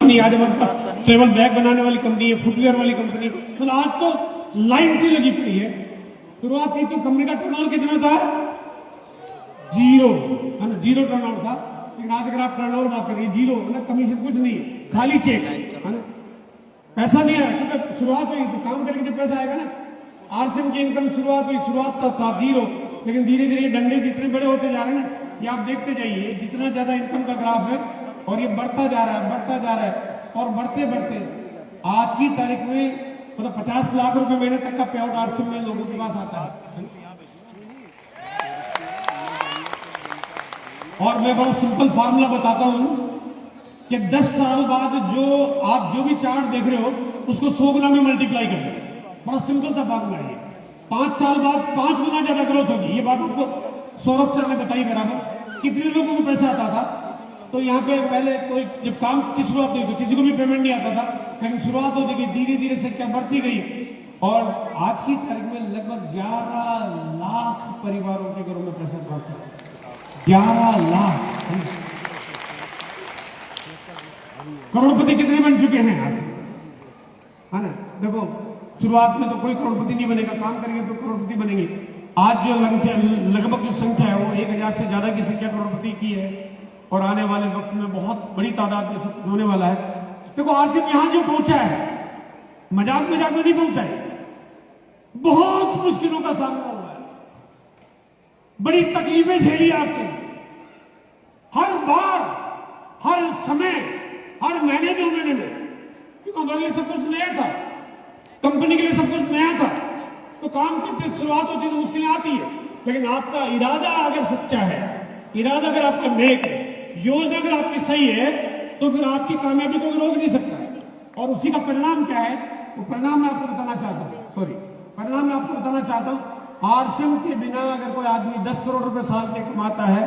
आज हमारे pass travel bag बनाने वाली कंपनी है, फुटवेयर वाली कंपनी, तो आज तो लाइन से लगी पड़ी है। शुरुआत थी तो कंपनी का टर्नओवर कितना था? जीरो, है ना, जीरो टर्नओवर था। लेकिन आज अगर आप टर्नओवर बात करिए, जीरो, है ना, कमीशन कुछ नहीं, खाली चेक, है ना, पैसा नहीं आया क्योंकि शुरुआत हुई तो काम करेंगे तो पैसा आएगा ना। आरसीएम की इनकम शुरुआत तो था जीरो, लेकिन धीरे धीरे डंडे जितने बड़े होते जा रहे हैं ना, ये आप देखते जाइए, जितना ज्यादा इनकम का ग्राफ है और ये बढ़ता जा रहा है, बढ़ता जा रहा है, और बढ़ते बढ़ते आज की तारीख में मतलब 50 लाख रुपए महीने तक का पे आउट आरसीएम में लोगों के पास आता है। और मैं बड़ा सिंपल फार्मूला बताता हूं कि 10 साल बाद जो भी चार्ट देख रहे हो उसको 100 गुना में मल्टीप्लाई कर लो। बड़ा सिंपल सा फार्मूला है। 5 साल बाद 5 गुना ज्यादा ग्रोथ होगी। ये बात आपको सौरभ सर ने बताई बराबर। कितने लोगों को पैसा आता था? तो यहाँ पे पहले कोई जब काम की शुरुआत हुई तो किसी को भी पेमेंट नहीं आता था, लेकिन शुरुआत होती गई, धीरे धीरे संख्या बढ़ती गई और आज की तारीख में लगभग 11 लाख परिवारों के घरों में पैसा पहुंचा। 11 लाख करोड़पति कितने बन चुके हैं आज, है ना? देखो, शुरुआत में तो कोई करोड़पति नहीं बनेगा, काम करेंगे तो करोड़पति बनेंगे। आज जो लगभग जो संख्या है वो 1000 से ज्यादा की संख्या करोड़पति की है और आने वाले वक्त में बहुत बड़ी तादाद में सब होने वाला है। देखो, आरसीएम यहां जो पहुंचा है, मजाक में नहीं पहुंचा है, बहुत मुश्किलों का सामना हुआ है, बड़ी तकलीफें झेली आरसीएम। हर बार, हर समय, हर महीने 2 महीने में, क्योंकि हमारे लिए सब कुछ नया था, कंपनी के लिए सब कुछ नया था, तो काम करते शुरुआत होती तो मुश्किलें आती है। लेकिन आपका इरादा अगर सच्चा है, इरादा अगर आपका नेक है, योजना अगर आपकी सही है, तो फिर आपकी कामयाबी को रोक नहीं सकता। और उसी का परिणाम क्या है, वो परिणाम मैं आपको बताना चाहता हूं। आरसीएम के बिना अगर कोई आदमी 10 करोड़ रुपए साल के कमाता है,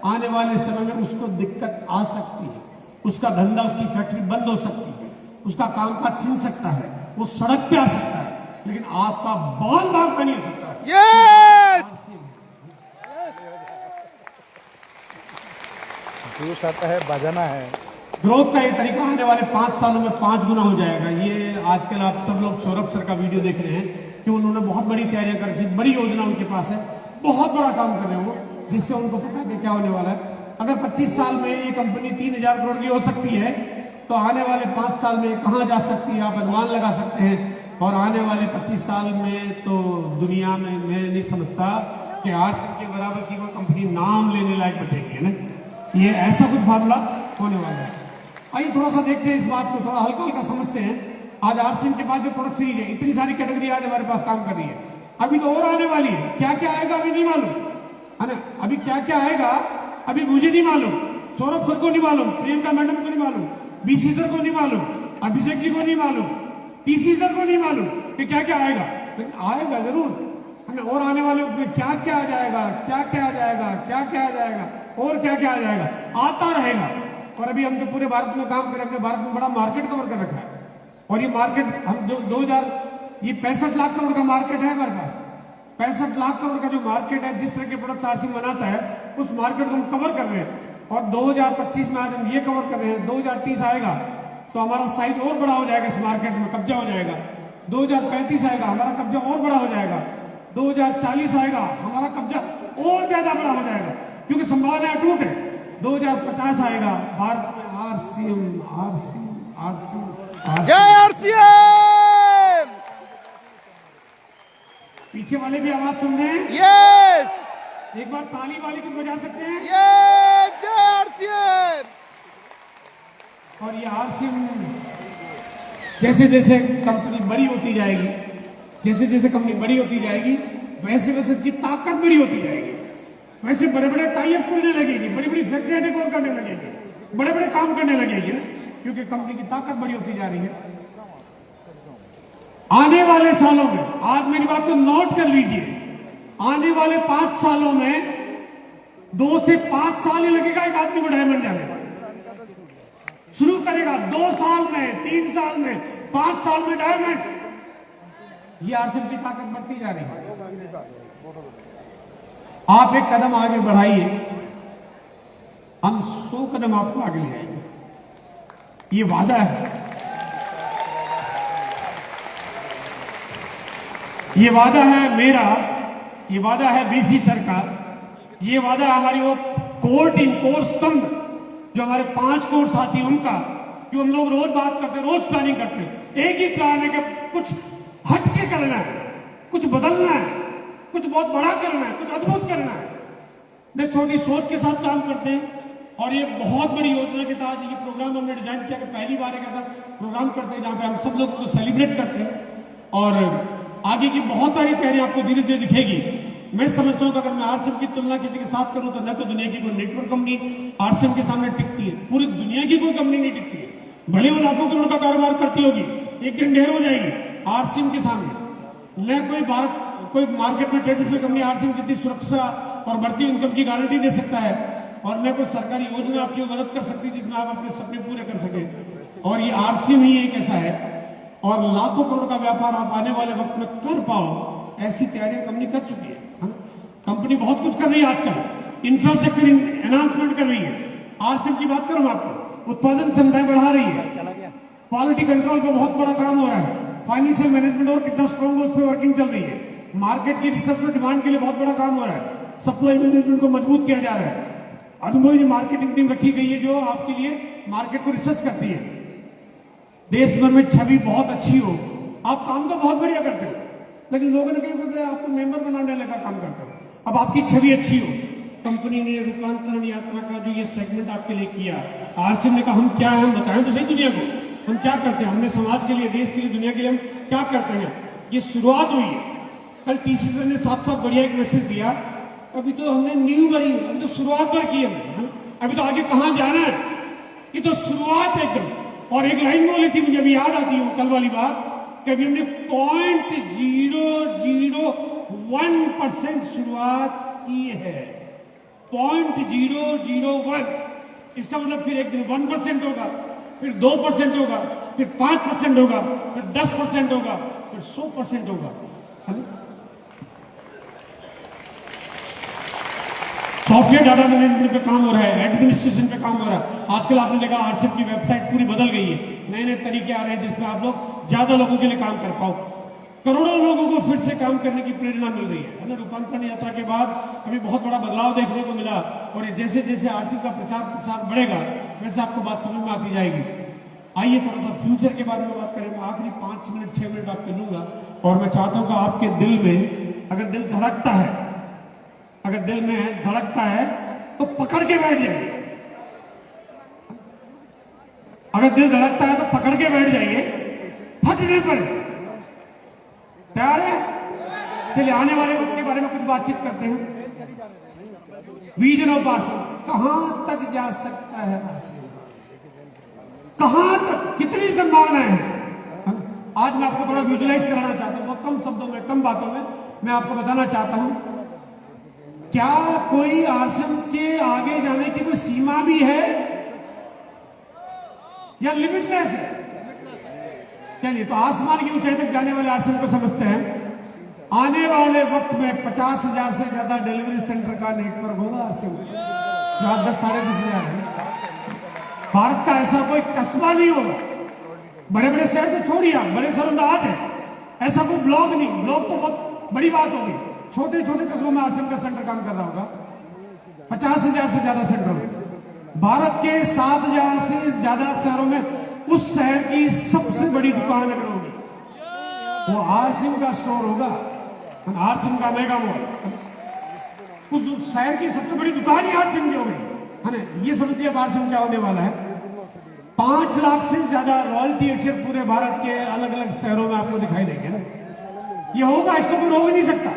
आने वाले समय में उसको दिक्कत आ सकती है, उसका धंधा, उसकी फैक्ट्री बंद हो सकती है, उसका कामकाज छिन सकता है, वो सड़क पे आ सकता है, लेकिन आपका बाल बाज नहीं हो सकता। जोश आता है, बजाना है। ग्रोथ का ये तरीका आने वाले 5 सालों में 5 गुना हो जाएगा। ये आजकल आप सब लोग सौरभ सर का वीडियो देख रहे हैं कि उन्होंने बहुत बड़ी तैयारियां कर रखी, बड़ी योजना उनके पास है, बहुत बड़ा काम कर रहे हैं वो, जिससे उनको पता है कि क्या होने वाला है। अगर 25 साल में ये कंपनी 3000 करोड़ की हो सकती है, तो आने वाले 5 साल में कहां जा सकती है आप अनुमान लगा सकते हैं। और आने वाले 25 साल में तो दुनिया में मैं नहीं समझता कि आरसीएम के बराबर की वो कंपनी नाम लेने लायक बचेगी, है ना। ये ऐसा कुछ फार्मूला होने वाला है। आइए थोड़ा सा देखते हैं इस बात को, थोड़ा हल्का हल्का समझते हैं। आज आरसीएम के पास जो प्रोडक्ट सीरीज है, इतनी सारी कैटेगरी आज हमारे पास काम कर रही है, अभी तो और आने वाली है। क्या क्या आएगा अभी नहीं मालूम, है ना। अभी क्या क्या आएगा अभी मुझे नहीं मालूम, सौरभ सर को नहीं मालूम, प्रियंका मैडम को नहीं मालूम, बीसी सर को नहीं मालूम, अभिषेक जी को नहीं मालूम, टीसी सर को नहीं मालूम कि क्या क्या आएगा, लेकिन आएगा जरूर, है ना। और आने वाले में क्या क्या आ जाएगा, क्या क्या आ जाएगा, क्या क्या आ जाएगा और क्या क्या आ जाएगा, आता रहेगा। और अभी हम जो पूरे भारत में काम करें, अपने भारत में बड़ा मार्केट कवर कर रखा है। और ये मार्केट हम 65 लाख करोड़ का मार्केट है हमारे पास। 65 लाख करोड़ का जो मार्केट है, जिस तरह के प्रोडक्ट आरसीएम बनाता है, उस मार्केट को हम कवर कर रहे हैं। और 2025 में आज हम ये कवर कर रहे हैं, 2030 आएगा तो हमारा साइज और बड़ा हो जाएगा, इस मार्केट में कब्जा हो जाएगा। 2035 आएगा, हमारा कब्जा और बड़ा हो जाएगा। 2040 आएगा, हमारा कब्जा और ज्यादा बड़ा हो जाएगा, क्योंकि संभावना अटूट है। 2050 आएगा, भारत में आरसीएम, आरसीएम, आरसीएम, जय आरसीएम। पीछे वाले भी आवाज सुन रहे हैं? यस। एक बार ताली वाली को बजा सकते हैं? यस, जय आरसीएम। और ये आरसीएम जैसे जैसे कंपनी बड़ी होती जाएगी, जैसे जैसे कंपनी बड़ी होती जाएगी, वैसे वैसे इसकी ताकत बड़ी होती जाएगी, वैसे बड़े बड़े टाइप खुलने लगेगी, बड़ी बड़ी फैक्ट्रियां डेकोर करने लगेगी, बड़े बड़े काम करने लगेगी ना, क्योंकि कंपनी की ताकत बड़ी होती जा रही है। आने वाले सालों में, आज मेरी बात को नोट कर लीजिए, आने वाले 5 सालों में 2 से 5 साल ही लगेगा एक आदमी को डायमंड जाने में। शुरू करेगा 2 साल में, 3 साल में, 5 साल में डायमंड। ये आरसीएम की ताकत बढ़ती जा रही है। आप एक कदम आगे बढ़ाइए, हम 100 कदम आपको आगे ले आएंगे। ये वादा है, ये वादा है मेरा, ये वादा है बीसी सरकार, ये वादा है हमारी वो कोर्ट इन कोर स्तंभ जो हमारे 5 कोर साथी उनका, कि हम लोग रोज बात करते हैं, रोज प्लानिंग करते हैं। एक ही प्लान है कि कुछ हटके करना है, कुछ बदलना है, कुछ बहुत बड़ा करना है, कुछ अद्भुत करना है। ने छोटी सोच के साथ काम करते हैं और ये बहुत बड़ी योजना के तहत ये प्रोग्राम हमने डिजाइन किया कि पहली बार एक ऐसा प्रोग्राम करते हैं जहां पे हम सब लोग को सेलिब्रेट करते हैं और आगे की बहुत सारी तैयारी आपको धीरे धीरे दिखेगी। मैं समझता हूं कि अगर मैं आरसीएम की तुलना किसी के साथ करूं तो न तो दुनिया की कोई नेटवर्क कंपनी आरसीएम के सामने टिकती है, पूरी दुनिया की कोई कंपनी नहीं टिकती है। भले वो लाखों करोड़ का कारोबार करती होगी, एक दिन ढेर हो जाएगी आरसीएम के सामने। न कोई मार्केट में ट्रेडिशनल कंपनी आरसीएम जितनी सुरक्षा और बढ़ती इनकम की गारंटी दे सकता है और न कोई सरकारी योजना आपकी मदद कर सकती है जिसमें आप अपने सपने पूरे कर सके। और ये आरसीएम ही एक ऐसा है और लाखों करोड़ का व्यापार आप आने वाले वक्त में कर पाओ, ऐसी तैयारियां कंपनी कर चुकी है। कंपनी बहुत कुछ कर रही है आजकल, इंफ्रास्ट्रक्चर एनहांसमेंट कर रही है। आरसीएम की बात करूं आपको, उत्पादन क्षमताएं बढ़ा रही है, क्वालिटी कंट्रोल पे बहुत बड़ा काम हो रहा है, फाइनेंशियल मैनेजमेंट और कितना स्ट्रॉन्ग हो उस पर वर्किंग चल रही है, मार्केट की रिसर्च और डिमांड के लिए बहुत बड़ा काम हो रहा है, सप्लाई मैनेजमेंट को मजबूत किया जा रहा है। अनुभवी मार्केटिंग टीम रखी गई है जो आपके लिए मार्केट को रिसर्च करती है। देश भर में छवि बहुत अच्छी हो, आप काम तो बहुत बढ़िया करते हो लेकिन लोगों ने कहा आपको मेंबर बनाने लगा काम करते हो, अब आपकी छवि अच्छी हो। कंपनी ने रूपांतरण यात्रा का जो ये सेगमेंट आपके लिए किया, आरसीएम ने कहा हम क्या है, हम बताएं तो सही दुनिया को हम क्या करते हैं, हमने समाज के लिए, देश के लिए, दुनिया के लिए हम क्या करते हैं। ये शुरुआत हुई है। कल टीसी सर ने साथ साथ बढ़िया एक मैसेज दिया, अभी तो हमने न्यू भरी, अभी तो शुरुआत पर की हमने, अभी तो आगे कहां जाना है, ये तो शुरुआत है एकदम। और एक लाइन बोली थी मुझे अभी याद आती है कल वाली बात कि अभी हमने 0.001% शुरुआत की है, 0.001। इसका मतलब फिर एक दिन 1% होगा, फिर 2% होगा, फिर 5% होगा, फिर 10% होगा, फिर 100% होगा। सॉफ्टवेयर डाटा मैनेजमेंट पे काम हो रहा है, एडमिनिस्ट्रेशन पे काम हो रहा है। आजकल आपने देखा आरसीएम की वेबसाइट पूरी बदल गई है, नए नए तरीके आ रहे हैं जिसमें आप लोग ज्यादा लोगों के लिए काम कर पाओ। करोड़ों लोगों को फिर से काम करने की प्रेरणा मिल रही है ना। रूपांतरण यात्रा के बाद हमें बहुत बड़ा बदलाव देखने को मिला और जैसे जैसे आरसीएम का प्रचार बढ़ेगा वैसे आपको बात समझ में आती जाएगी। आइए थोड़ा सा फ्यूचर के बारे में बात करें। मैं आखिरी 5 मिनट 6 मिनट आपके लूंगा और मैं चाहता हूं कि आपके दिल में अगर दिल धड़कता है, अगर दिल में धड़कता है तो पकड़ के बैठ जाइए। अगर दिल धड़कता है तो पकड़ के बैठ जाइए, फटने पड़े। तैयार है? चलिए आने वाले वक्त के बारे में कुछ बातचीत करते हैं। विजन ऑफ आरसीएम, कहां तक जा सकता है आरसीएम, कहां तक, कितनी संभावनाएं हैं। आज मैं आपको थोड़ा विजुलाइज कराना चाहता हूं, बहुत कम शब्दों में, कम बातों में मैं आपको बताना चाहता हूं। क्या कोई आरसीएम के आगे जाने की कोई सीमा भी है या लिमिटलेस है? चलिए तो आसमान की ऊंचाई तक जाने वाले आरसीएम को समझते हैं। आने वाले वक्त में 50,000 से ज्यादा डिलीवरी सेंटर का नेटवर्क होगा आरसीएम का, जो 10-10,500 है। भारत का ऐसा कोई कस्बा नहीं होगा, बड़े बड़े शहर तो छोड़िए आप, बड़े शहरों में आज है, ऐसा कोई ब्लॉक नहीं, ब्लॉक तो बहुत बड़ी बात होगी। छोटे छोटे कस्बों में आरसीएम का सेंटर काम कर रहा होगा, 50,000 से ज्यादा सेंटर होगा। भारत के 7,000 से ज्यादा शहरों में उस शहर की सबसे बड़ी दुकान अगर होगी वो आरसीएम का स्टोर होगा, आरसीएम का मेगा मॉल। उस शहर की सबसे बड़ी दुकान ही आरसीएम की हो गई है ना। ये समझिए अब आरसीएम क्या होने वाला है। 5 लाख से ज्यादा रॉयल्टी एक्सचेंज पूरे भारत के अलग अलग शहरों में आपको दिखाई देंगे ना। ये होगा, इसको कोई रोक नहीं सकता।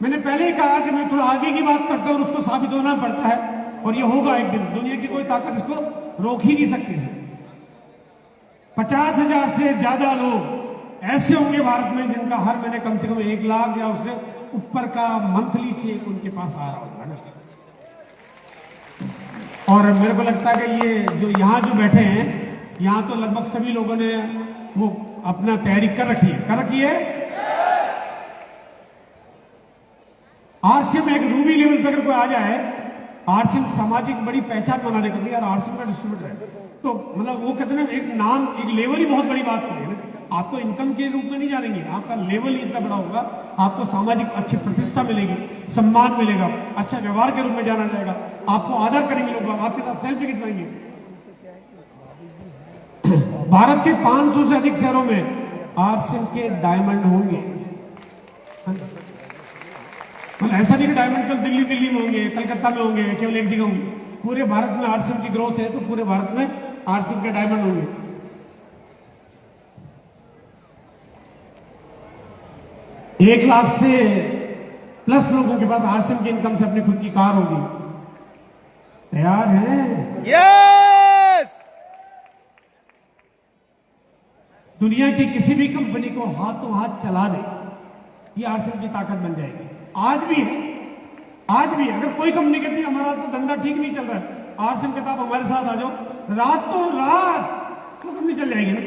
मैंने पहले ही कहा कि मैं थोड़ा आगे की बात करता हूं और उसको साबित होना पड़ता है और ये होगा एक दिन। दुनिया की कोई ताकत इसको रोक ही नहीं सकती है। 50,000 से ज्यादा लोग ऐसे होंगे भारत में जिनका हर महीने कम से कम 1 लाख या उससे ऊपर का मंथली चेक उनके पास आ रहा होगा ना। और मेरे को लगता है कि ये जो यहाँ जो बैठे हैं, यहाँ तो लगभग सभी लोगों ने वो अपना तैयारी कर रखी है। आरसीएम एक रूबी लेवल पे अगर कोई आ जाए, आरसीएम सामाजिक बड़ी पहचान बना देगा यार आरसीएम का डिस्ट्रीब्यूटर है, तो तो मतलब वो कहते हैं एक नाम, एक लेवल ही बहुत बड़ी बात होगी ना। आपको इनकम के रूप में नहीं जानेंगे, आपका लेवल ही इतना बड़ा होगा, आपको सामाजिक अच्छी प्रतिष्ठा मिलेगी, सम्मान मिलेगा, अच्छा व्यवहार के रूप में जाना जाएगा, आपको आदर करेंगे लोग, आपके साथ सेल्फी खिंचवाएंगे। भारत के 500 से अधिक शहरों में आरसीएम के डायमंड होंगे। मतलब ऐसा नहीं कि डायमंड केवल दिल्ली में होंगे, कलकत्ता में होंगे, केवल एक जगह होंगे। पूरे भारत में आरसीएम की ग्रोथ है तो पूरे भारत में आरसीएम के डायमंड होंगे। एक लाख से प्लस लोगों के पास आरसीएम की इनकम से अपनी खुद की कार होगी। तैयार हैं? यस। दुनिया की किसी भी कंपनी को हाथों हाथ चला दे, ये आरसीएम की ताकत बन जाएगी। आज भी है, आज भी अगर कोई कंपनी कहती है हमारा तो धंधा ठीक नहीं चल रहा है, आरसीएम के साथ हमारे साथ आ जाओ, रातों रात तो कंपनी चल जाएगी ना।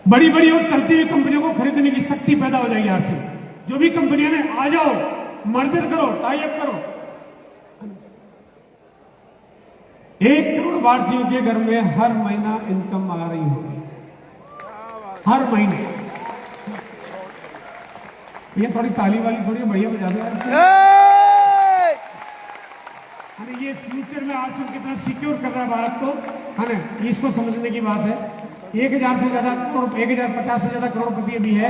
बड़ी बड़ी और चलती हुई कंपनियों को खरीदने की शक्ति पैदा हो जाएगी आरसीएम। जो भी कंपनियां ने आ जाओ, मर्जर करो, टाई अप करो। 1 करोड़ भारतीयों के घर में हर महीना इनकम आ रही होगी, हर महीने। ये थोड़ी ताली वाली थोड़ी बढ़िया बजा दो यार। ये फ्यूचर में आरसीएम कितना सिक्योर कर रहा है भारत को, है ना, इसको समझने की बात है। 1000 से ज्यादा करोड़, 1050 से ज्यादा करोड़पति भी है।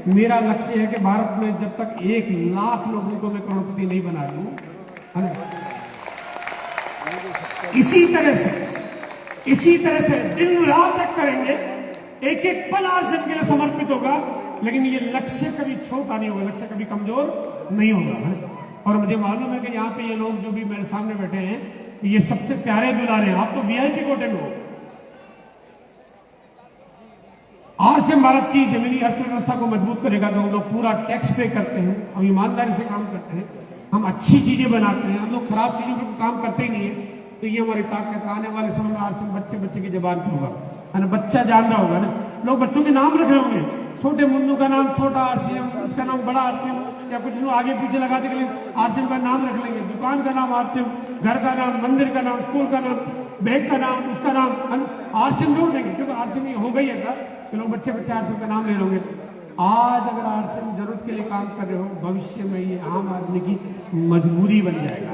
मेरा लक्ष्य है कि भारत में जब तक 1 लाख लोगों को मैं करोड़पति नहीं बना दूं, है ना, इसी तरह से दिन रात तक करेंगे, एक एक पल आरसीएम के लिए समर्पित होगा। लेकिन ये लक्ष्य कभी छोटा नहीं होगा, लक्ष्य कभी कमजोर नहीं होगा, है। और मुझे मालूम है कि यहाँ पे ये लोग जो भी मेरे सामने बैठे हैं, ये सबसे प्यारे दुलारे हैं। आप तो वीआईपी कोटे में हो। आरसीएम भारत की जमीनी अर्थव्यवस्था को मजबूत करेगा। जो हम लोग पूरा टैक्स पे करते हैं, हम ईमानदारी से काम करते हैं, हम अच्छी चीजें बनाते हैं, हम लोग खराब चीजों पे काम करते ही नहीं है, तो ये हमारी ताकत आने वाले समय में आरसीएम बच्चे की जबान पे होगा, है ना। बच्चा जान रहा होगा ना, लोग बच्चों के नाम रख रहे होंगे, छोटे मुन्नू का नाम छोटा आरसीएम, इसका नाम बड़ा आरसीएम, या कुछ लोग आगे पीछे लगाने के लिए आरसीएम का नाम रख लेंगे। दुकान का नाम आरसीएम, घर का नाम, मंदिर का नाम, स्कूल का नाम, बैग का नाम, उसका नाम, आरसीएम जोड़ देंगे, क्योंकि आरसीएम ये हो गई है था कि लोग बच्चे आरसीएम का नाम ले होंगे। आज अगर आरसीएम जरूरत के लिए काम कर रहे हो, भविष्य में ये आम आदमी की मजबूरी बन जाएगा।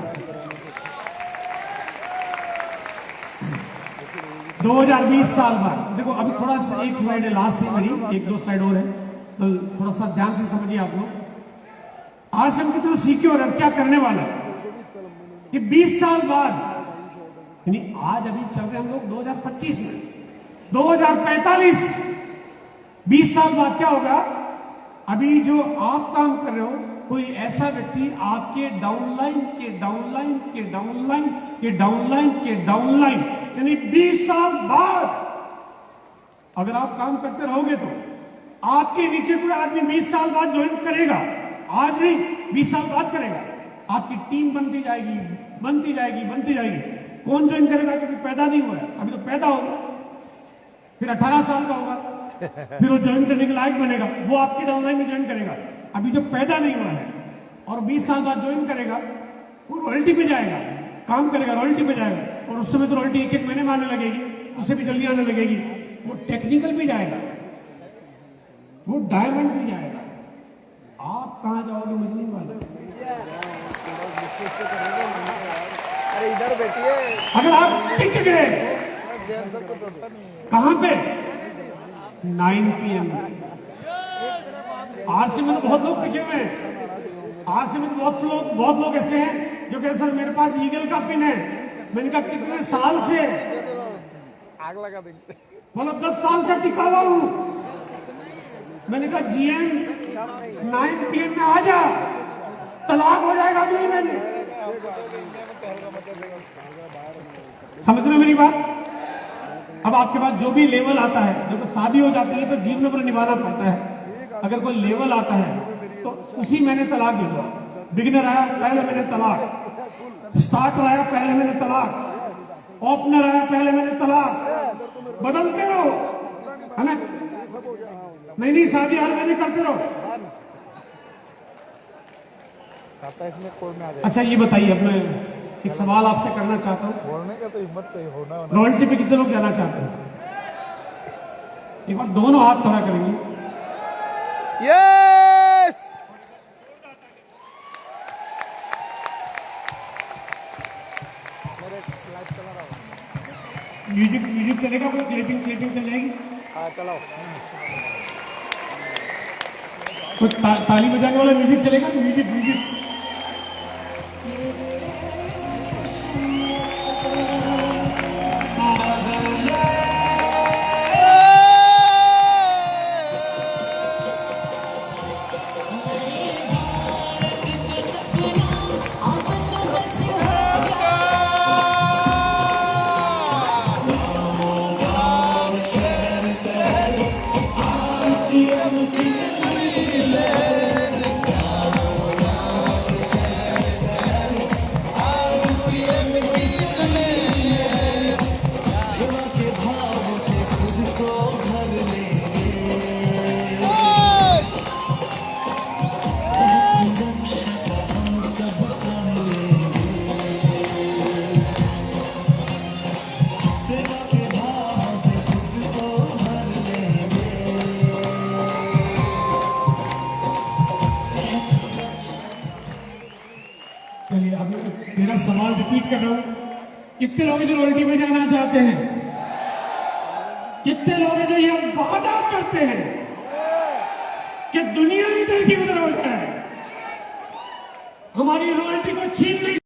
2020 साल बाद देखो, अभी थोड़ा सा एक स्लाइड है, लास्ट है मेरी, 1-2 स्लाइड और है, तो थोड़ा सा ध्यान से समझिए आप लोग। आरसीएम कितना सिक्योर है, क्या करने वाला है कि 20 साल बाद, यानी आज अभी चल रहे हम लोग 2025 में, 2045, 20 साल बाद क्या होगा? अभी जो आप काम कर रहे हो, कोई ऐसा व्यक्ति आपके डाउनलाइन के डाउनलाइन के डाउनलाइन के डाउनलाइन के डाउनलाइन, यानी 20 साल बाद अगर आप काम करते रहोगे तो आपके नीचे कोई आदमी 20 साल बाद ज्वाइन करेगा। आज नहीं, 20 साल बाद करेगा। आपकी टीम बनती जाएगी, बनती जाएगी, बनती जाएगी। कौन ज्वाइन करेगा? क्योंकि पैदा नहीं हुआ है, अभी तो पैदा होगा, फिर 18 साल का होगा, फिर वो ज्वाइन करने के लायक बनेगा, वो आपके डाउनलाइन में ज्वाइन करेगा। अभी जो पैदा नहीं हुआ है और 20 साल बाद ज्वाइन करेगा, वो रॉयल्टी पे जाएगा, काम करेगा, रॉयल्टी पे जाएगा। और उस समय तो रॉयल्टी 1-1 महीने में आने लगेगी, उससे भी जल्दी आने लगेगी। वो टेक्निकल भी जाएगा, वो डायमंड भी जाएगा। आप कहां जाओगे मुझे नहीं मालूम। अरे इधर बैठिए। अगर आप टिक गए कहां पे? 9 PM। आरसीएम में तो बहुत लोग टिके हुए हैं। आरसीएम में तो बहुत लोग ऐसे हैं जो कहते सर मेरे पास ईगल का पिन है। मैंने कहा कितने साल से? आग लगा देंगे। बोला 10 साल से टिका हुआ हूं। मैंने कहा जीएम 9 PM में आ जा, तलाक हो जाएगा अगले महीने। समझ रहे हो मेरी बात? अब आपके पास जो भी लेवल आता है, जब शादी हो जाती है तो जीवन भर निभाना पड़ता है। अगर कोई लेवल आता है तो उसी महीने तलाक दे दो। बिगिनर आया पहले महीने तलाक, स्टार्टर आया पहले महीने तलाक, ओपनर आया पहले महीने तलाक। बदलते रहो, है ना? नहीं शादी हर महीने करते रहो। 27 में कोर्ट में आ जाए। अच्छा ये बताइए, अपने एक सवाल आपसे करना चाहता हूँ, बोलने का तो हिम्मत तो होना होना। रॉयल्टी पे कितने लोग जाना चाहते हैं? एक बार दोनों हाथ खड़ा करेंगे। यस मेरे लाइव चला रहा हूँ। म्यूजिक चलेगा, कोई क्लिपिंग चल जाएगी? हाँ चलाओ। कोई ताली बजाने वाला म्यूजिक चलेगा? म्यूजिक चलिए, अब मेरा सवाल रिपीट कर रहा हूं, कितने लोग जो रॉयल्टी में जाना चाहते हैं? कितने लोग जो ये वादा करते हैं कि दुनिया इधर की उधर हो जाए, हमारी रॉयल्टी को छीन नहीं